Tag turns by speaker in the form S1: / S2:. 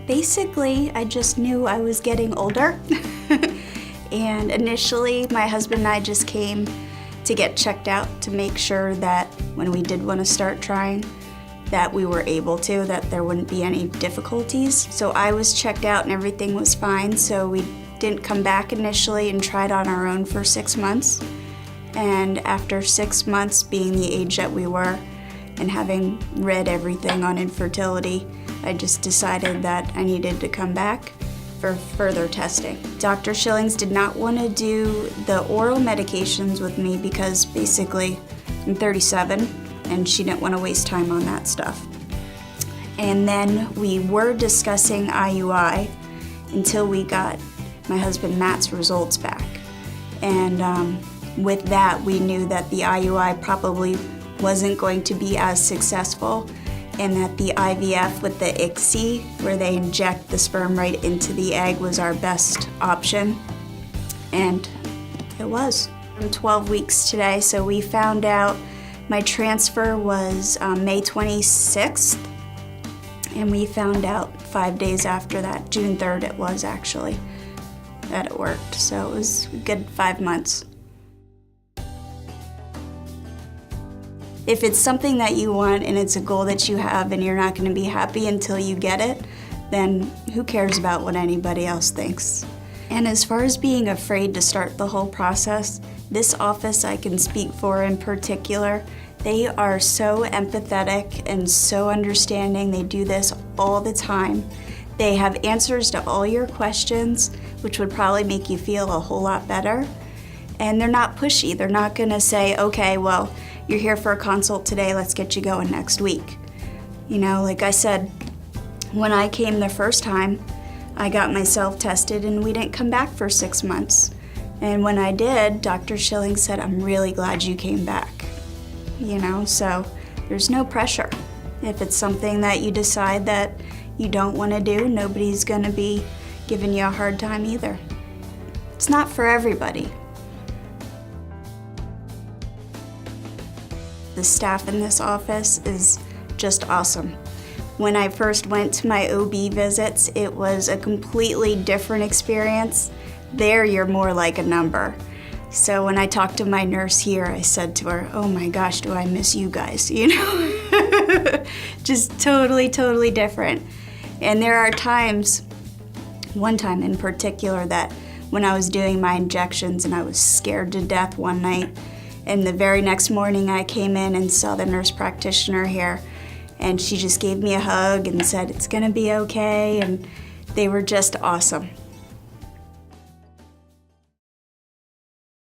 S1: Basically, I just knew I was getting older. And initially, my husband and I just came to get checked out to make sure that when we did want to start trying, that we were able to, that there wouldn't be any difficulties. So I was checked out and everything was fine, so we didn't come back initially and tried on our own for 6 months. And after 6 months, being the age that we were and having read everything on infertility, I just decided that I needed to come back for further testing. Dr. Schillings did not want to do the oral medications with me because basically I'm 37 and she didn't want to waste time on that stuff. And then we were discussing IUI until we got my husband Matt's results back. And with that, we knew that the IUI probably wasn't going to be as successful, and that the IVF with the ICSI, where they inject the sperm right into the egg, was our best option. And it was. I'm 12 weeks today, so we found out my transfer was May 26th, and we found out 5 days after that, June 3rd it was actually, that it worked. So it was a good 5 months. If it's something that you want and it's a goal that you have and you're not going to be happy until you get it, then who cares about what anybody else thinks? And as far as being afraid to start the whole process, this office I can speak for in particular, they are so empathetic and so understanding. They do this all the time. They have answers to all your questions, which would probably make you feel a whole lot better. And they're not pushy. They're not going to say, okay, well, you're here for a consult today, let's get you going next week. You know, like I said, when I came the first time, I got myself tested and we didn't come back for 6 months. And when I did, Dr. Schilling said, I'm really glad you came back. You know, so there's no pressure. If it's something that you decide that you don't want to do, nobody's going to be giving you a hard time either. It's not for everybody. The staff in this office is just awesome. When I first went to my OB visits, it was a completely different experience. There, you're more like a number. So when I talked to my nurse here, I said to her, oh my gosh, do I miss you guys, you know? Just totally, totally different. And there are times, one time in particular, that when I was doing my injections and I was scared to death one night, and the very next morning I came in and saw the nurse practitioner here, and she just gave me a hug and said, it's gonna be okay, and they were just awesome.